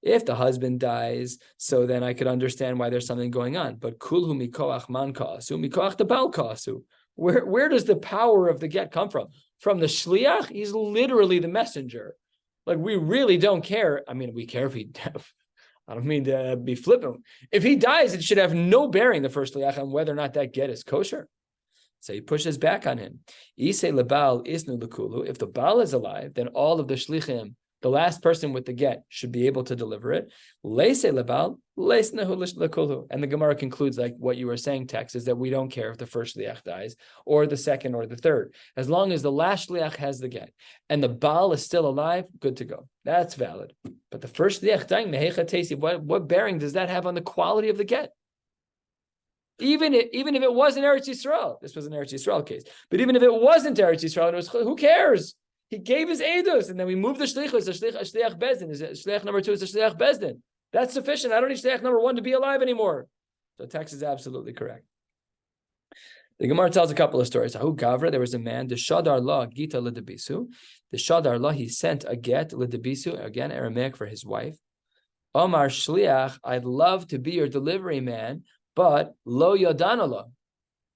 If the husband dies, so then I could understand why there's something going on. But kulhu mikoach man kaasu, mikoach the bal kaasu. Where does the power of the get come from? From the shliach? He's literally the messenger. Like, we really don't care. I mean, we care if he... I don't mean to be flippant. If he dies, it should have no bearing, the first shliach, on whether or not that get is kosher. So he pushes back on him. Isei lebal isnu lekulu. If the Baal is alive, then all of the shlichim, the last person with the get, should be able to deliver it. Leisei lebal leisnahu lekulu. And the Gemara concludes, like what you were saying, Tex, is that we don't care if the first shliach dies, or the second, or the third. As long as the last shliach has the get, and the Baal is still alive, good to go. That's valid. But the first shliach dying, mehecha teisi, what bearing does that have on the quality of the get? Even if it wasn't Eretz Yisrael, this was an Eretz Yisrael case, but even if it wasn't Eretz Yisrael, who cares? He gave his edus, and then we moved the shlichus, the shliach bezdin. Is shliach number 2 is the shliach bezdin. That's sufficient. I don't need shliach number 1 to be alive anymore. So text is absolutely correct. The Gemara tells a couple of stories. Ahu Gavra, there was a man, the Shadar La Gita Lidabisu. The Shadar La, he sent a get Lidabisu, again Aramaic for his wife. Omar Shliach, I'd love to be your delivery man, but lo yodanala.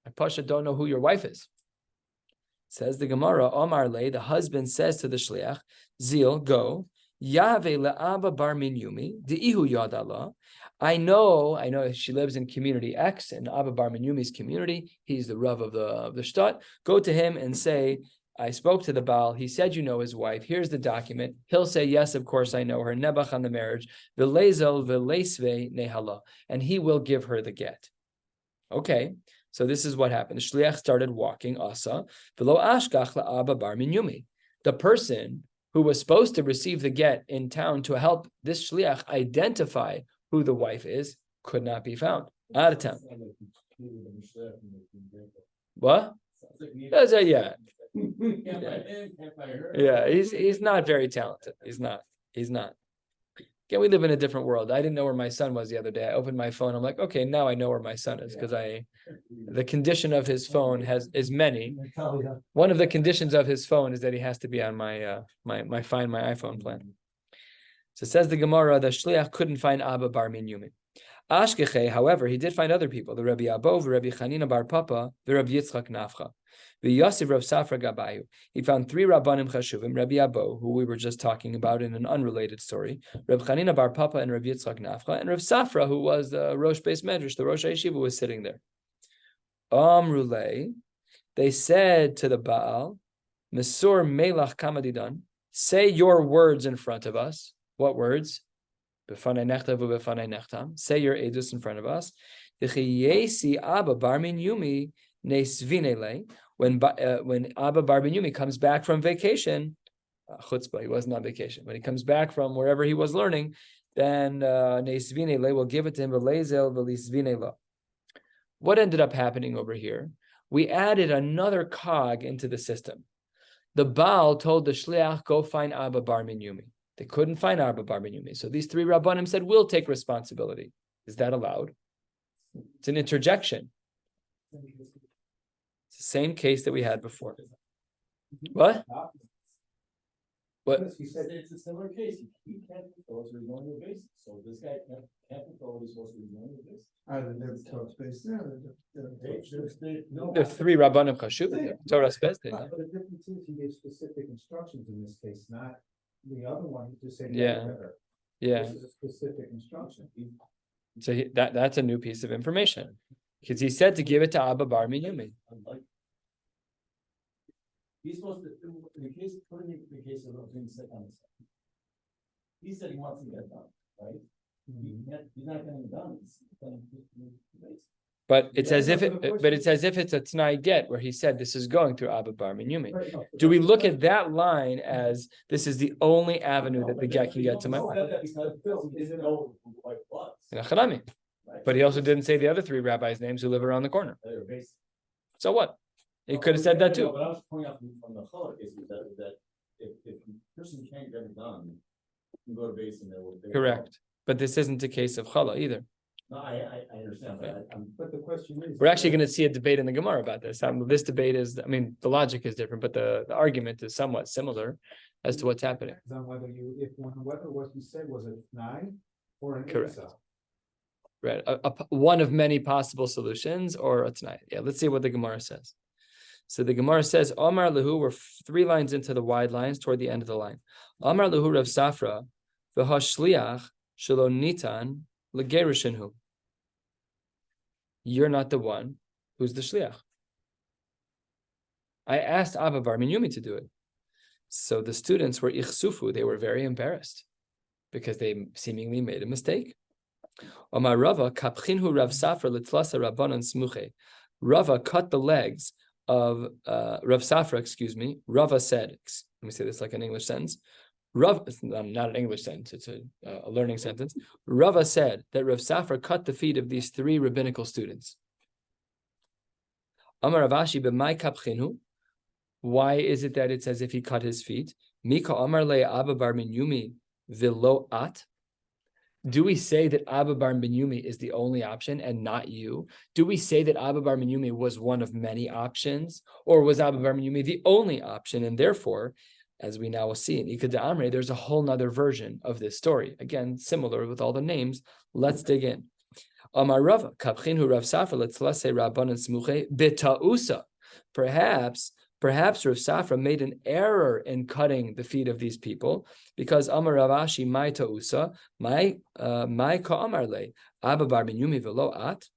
I pasha don't know who your wife is. Says the Gemara, Omar Le, the husband says to the shliach, Zil, go, Yahve le'aba bar minyumi, de'ihu yadala. I know she lives in community X, in Abba bar minyumi's community. He's the Rav of the shtat. Go to him and say, I spoke to the Baal. He said, you know his wife. Here's the document. He'll say, yes, of course I know her. Nebach on the marriage. V'lezel v'leisve nehala. And he will give her the get. Okay. So this is what happened. The shliach started walking asa. V'lo ashkach la'aba bar minyumi. The person who was supposed to receive the get in town to help this shliach identify who the wife is could not be found. Out of town. What? Yeah. Yeah, he's not very talented. He's not. Again, we live in a different world. I didn't know where my son was the other day. I opened my phone. I'm like, okay, now I know where my son is, because the condition of his phone is many. One of the conditions of his phone is that he has to be on my Find My iPhone plan. So says the Gemara, the shliach couldn't find Abba bar minyumi. Ashkeche, however, he did find other people, the Rabbi Abo, the Rabbi Chanina bar Papa, the Rabbi Yitzchak Nafcha. V'yasiv Rav Safra Gabayu. He found three Rabbanim Chashuvim, Rabbi Abo, who we were just talking about in an unrelated story, Reb Chanina Bar Papa and Rabbi Yitzchak Nafcha, and Rav Safra, who was the Rosh Beis Medrash, the Rosh Yeshiva, was sitting there. Amrulei, they said to the Baal, Mesur Melach Kamadidan, say your words in front of us. What words? B'fanei nechtav u'b'fanei nechtam. Say your edus in front of us. V'chiyesi Abba Bar Min Yumi neisvinele. When Abba Bar Min Yumi comes back from vacation, chutzpah, he wasn't on vacation. When he comes back from wherever he was learning, then neisvinele will give it to him. V'leizel v'lisvinele. What ended up happening over here? We added another cog into the system. The Baal told the Shliach, go find Abba Bar Min Yumi. They couldn't find Abba Bar Min Yumi. So these three Rabbanim said, we'll take responsibility. Is that allowed? It's an interjection. It's the same case that we had before. What? What? He said it's a similar case. He can't fulfill his normal basis. So this guy can't fulfill what he's supposed to be doing with this. Either they're Torah space there, There are three Rabbanim Chashuvim, Torah Spes. But the difference is he gave specific instructions in this case, not the other one, he just said. Yeah. Yeah. This is a specific instruction. So that's a new piece of information. Because he said to give it to Abba Bar Min Yumi. He's supposed to, in the case, putting in the case of being sick on the side. He said he wants to get it done, right? He's not getting it done. But it's as if it's a T'nai get where he said this is going through Abba Bar Min Yumi. Do we look at that line as this is the only avenue that the get can get to my wife? But he also didn't say the other three rabbis' names who live around the corner. So what? He could have said that too. What I was pointing out from the Challah case is that if a person can't get it done, you can go to base and they will. Correct. But this isn't a case of Challah either. No, I understand, But the question is. We're actually going to see a debate in the Gemara about this. This debate is, I mean, the logic is different, but the argument is somewhat similar as to what's happening. On whether what he said was a T'nai or an Correct. Isa. Right. One of many possible solutions or a T'nai. Yeah, let's see what the Gemara says. So the Gemara says, Omar Lahu, we're 3 lines into the wide lines toward the end of the line. Omar Lahu Rav Safra, v'hashliach shelo nitan legerushinhu. You're not the one who's the shliach. I asked Abba Bar Min Yumi to do it. So the students were ichsufu, they were very embarrassed because they seemingly made a mistake. Omar Rava, kapchinhu Rav Safra litlasa rabbanon smuche. Rava cut the legs of Rav Safra, Rava said, let me say this like an English sentence. Not an English sentence, it's a learning sentence. Rava said that Rav Safra cut the feet of these 3 rabbinical students. Amar Ravashi b'mai kapchinu. Why is it that it's as if he cut his feet? Mika Amar le Abba Bar Min Yumi v'lo at. Do we say that Abba Bar Min Yumi is the only option and not you? Do we say that Abba Bar Min Yumi was one of many options? Or was Abba Bar Min Yumi the only option? And therefore, as we now will see in Ika Amre, there's a whole nother version of this story. Again, similar with all the names. Let's dig in. Amar Rava, Kapchinhu Rav Safra, let's say Rabbanan Smuche, Betausa. Perhaps Rav Safra made an error in cutting the feet of these people because Amar Ravashi, my Tausa, my Ka'amar le, Abba Bar Min Yumi v'lo at.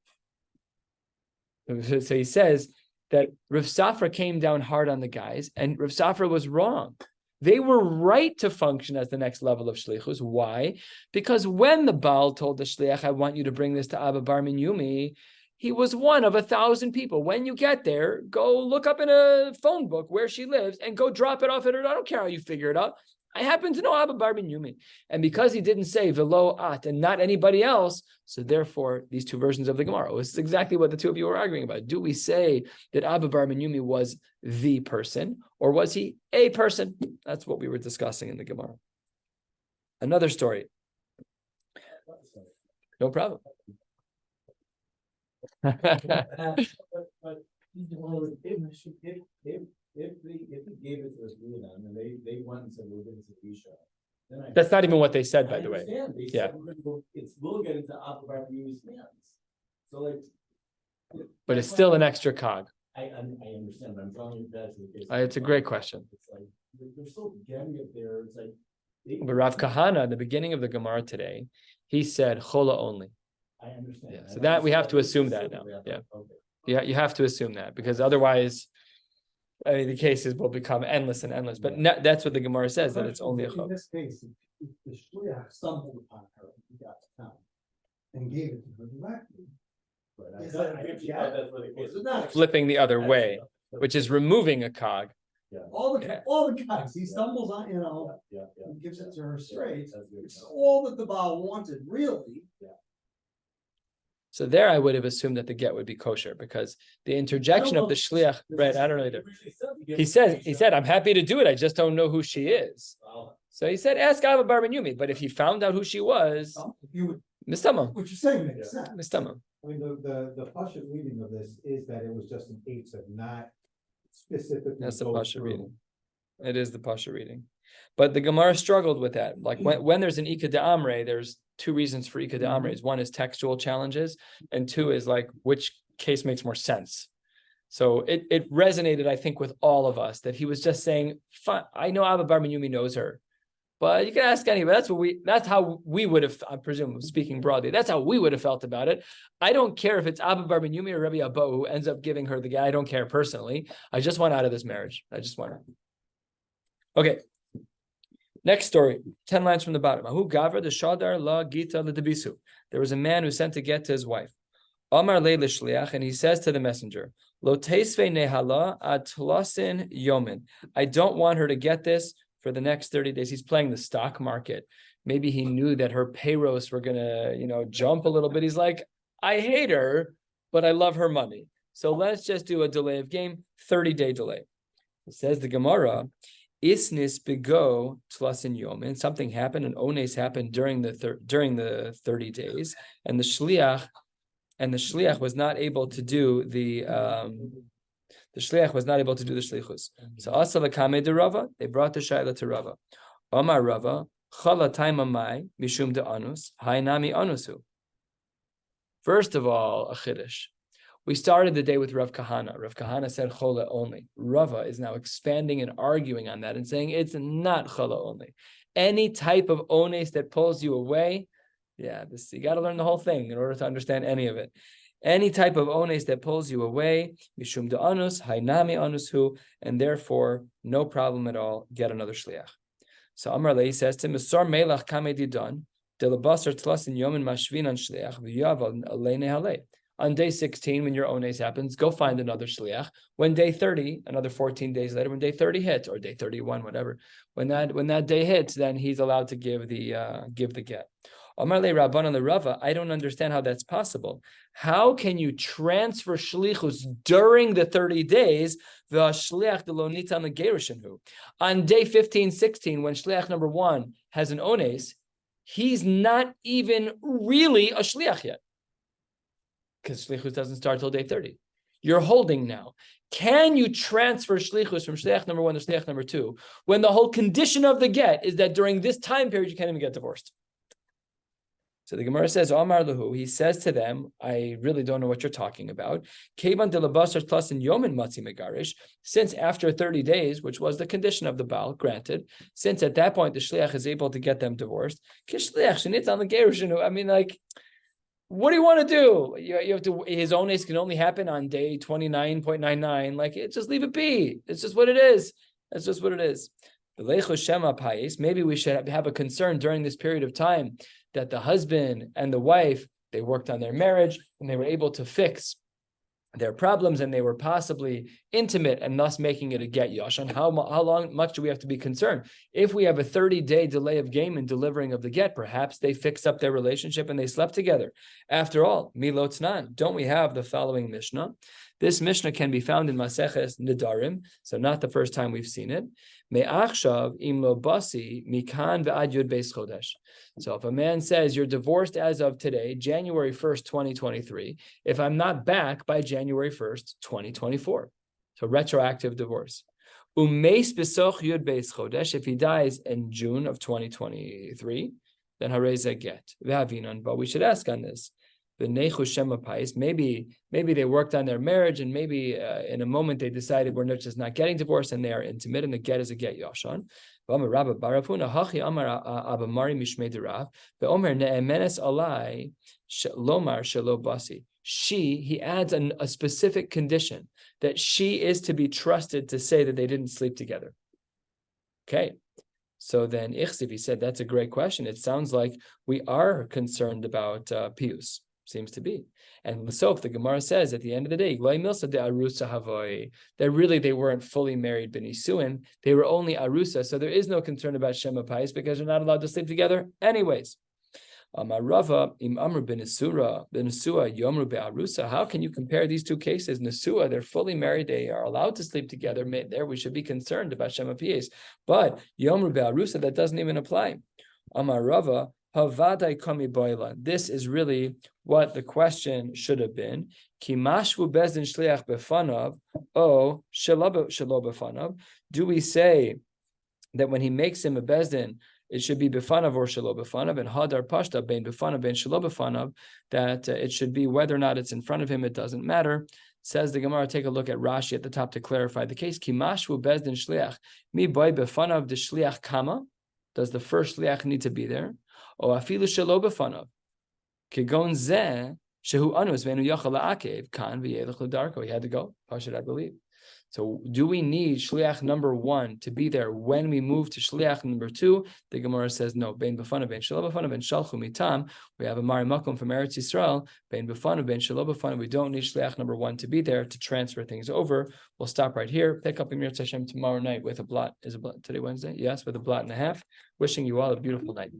So he says that Rav Safra came down hard on the guys, and Rav Safra was wrong. They were right to function as the next level of shlichus. Why? Because when the Baal told the shliach, I want you to bring this to Abba Bar Min Yumi, he was one of 1,000 people. When you get there, go look up in a phone book where she lives and go drop it off at her. I don't care how you figure it out. I happen to know Abba Bar Min Yumi. And because he didn't say velo at and not anybody else, so therefore these 2 versions of the Gemara. This is exactly what the 2 of you were arguing about. Do we say that Abba Bar Min Yumi was the person, or was he a person? That's what we were discussing in the Gemara. Another story. No problem. But if he gave it to us, and they went and said, we're going to Isha. That's not even what they said, by the way. Yeah. We'll get into Abba Bar Min Yumi's hands. So but it's still an extra cog. I understand, but I'm drawing it back to the case. It's a great question. It's like, they're still getting it there, it's like. But Rav Kahana, at the beginning of the Gemara today, he said chola only. I understand. Yeah, so that we have to assume that now. Yeah. Yeah, you have to assume that because otherwise, I mean, the cases will become endless and endless. But that's what the Gemara says, that it's only a In chol. this case, if the shliach stumbled upon her, he got to town and gave it to her directly. Right, Is that- that's what it is. It's not Flipping the other way, which is removing a cog. all the guys, he stumbles on, Yeah. and gives it to her straight. That's good. It's all that the Baal wanted, really. So there I would have assumed that the get would be kosher because the interjection of the shliach, right? I don't know either. He said, I'm happy to do it. I just don't know who she is. So he said, ask Abba Bar Ben Yumi. But if he found out who she was, You would, mistama, what you're saying makes sense. mistama. I mean, the Pasha reading of this is that it was just an eitzah, not specifically. That's the go Pasha through. reading. It is the Pasha reading. But the Gemara struggled with that. Like when there's an Ika de Amre, there's two reasons for Ika de Amres. One is textual challenges, and two is like which case makes more sense. So it resonated, I think, with all of us that he was just saying, I know Abba Bar Ben Yumi knows her, but you can ask anybody. That's how we would have, I presume, speaking broadly, that's how we would have felt about it. I don't care if it's Abba Bar Ben Yumi or Rabbi Abba who ends up giving her the guy. I don't care personally. I just want out of this marriage. I just want her. Okay. Next story, 10 lines from the bottom. Ahu Gavra the Shadar la Gita the Debisu. There was a man who sent a get to his wife. Amar le l'shliach, and he says to the messenger, Lo teisve nehala ad tlasin yomin. I don't want her to get this for the next 30 days. He's playing the stock market. Maybe he knew that her payros were gonna, jump a little bit. He's like, I hate her, but I love her money. So let's just do a delay of game, 30-day delay. It says the Gemara. Isnis bego tlasin yomin. Something happened, an ones happened during the 30 days, and the shliach was not able to do the shlichus. So asa lekame de Rava, they brought the shaila to Rava. Omar Rava chala taima mai mishum de anus hainami anusu. First of all, a chiddush. We started the day with Rav Kahana. Rav Kahana said chola only. Rava is now expanding and arguing on that and saying it's not chola only. Any type of ones that pulls you away, you got to learn the whole thing in order to understand any of it. Any type of ones that pulls you away, mishum de anus, hainami anusu, and therefore no problem at all. Get another shliach. So Amar Lei says to him, Mesar melach kame didon, de lebasar tlasin yomin mashvin an shliach v'yav alei nehalei. On day 16, when your ones happens, go find another shliach. When day 30, another 14 days later, when day 30 hits, or day 31, whatever, when that day hits, then he's allowed to give the get. Amar le Rabban le Rava, I don't understand how that's possible. How can you transfer shlichus during the 30 days? The shliach de lo nitan legerushinhu. On day 15, 16, when shliach number 1 has an ones, he's not even really a shliach yet, because shlichus doesn't start till day 30. You're holding now. Can you transfer shlichus from shliach number 1 to shliach number 2 when the whole condition of the get is that during this time period you can't even get divorced? So the Gemara says, Amar Lahu, he says to them, I really don't know what you're talking about. Kevan de labasar plus in yomin matzi megarish, since after 30 days, which was the condition of the Baal, granted, since at that point the shliach is able to get them divorced, I mean, like, what do you want to do? You have to. His ones can only happen on day 29.99. Like, just leave it be. It's just what it is. That's just what it is. Maybe we should have a concern during this period of time that the husband and the wife, they worked on their marriage and they were able to fix their problems and they were possibly intimate and thus making it a get yashan. How much do we have to be concerned? If we have a 30-day delay of game in delivering of the get, perhaps they fixed up their relationship and they slept together. After all, milotznan, don't we have the following Mishnah? This Mishnah can be found in Maseches Nidarim, so not the first time we've seen it. Me'achshav im lo basi mikan ve'ad yud beis chodesh. So if a man says you're divorced as of today, January 1st, 2023, if I'm not back by January 1st, 2024. So retroactive divorce. Umeis besoch yud beis chodesh, if he dies in June of 2023, then harei ze get. Ve'avinan, but we should ask on this. the nechu shema pais. Maybe they worked on their marriage, and maybe in a moment they decided we're just not getting divorced, and they are intimate, and the get is a get yashan. He adds a specific condition that she is to be trusted to say that they didn't sleep together. Okay. So then Ichsiv, he said, that's a great question. It sounds like we are concerned about pius. Seems to be. And so the Gemara says at the end of the day, that really they weren't fully married benisuin. They were only arusa. So there is no concern about shema pais because they're not allowed to sleep together anyways. Amarava im amr benusua yomru be'arusa. How can you compare these two cases? Nesua, they're fully married, they are allowed to sleep together. There we should be concerned about shema pais. But yomru be'arusa, that doesn't even apply. Amarava havadai kami boila. This is really what the question should have been. Ki mashvu bezdin shliach befanav o shelo befanav. Do we say that when he makes him a bezdin, it should be befanav or shelo befanav, and hadar pashta bein befanav bein shelo befanav, that it should be whether or not it's in front of him, it doesn't matter. Says the Gemara, take a look at Rashi at the top to clarify the case. Ki mashvu bezdin shliach mi boy befanav de shliach kama. Does the first shliach need to be there? O afilu shelo befanav. Kegon zeh shehu anus ve'enu yachal la'akev kan v'yelech l'darko. He had to go. Pashut, I believe. So do we need shliach number 1 to be there when we move to shliach number 2? The Gemara says no. Bein b'fanav, bein shelo b'fanav, bein shalchu mitam. We have a mari makom from Eretz Yisrael. Bein b'fanav, bein shelo b'fanav. We don't need shliach number 1 to be there to transfer things over. We'll stop right here. Pick up Emir Hashem tomorrow night with a blot. Is it blot today Wednesday? Yes, with a blot and a half. Wishing you all a beautiful night.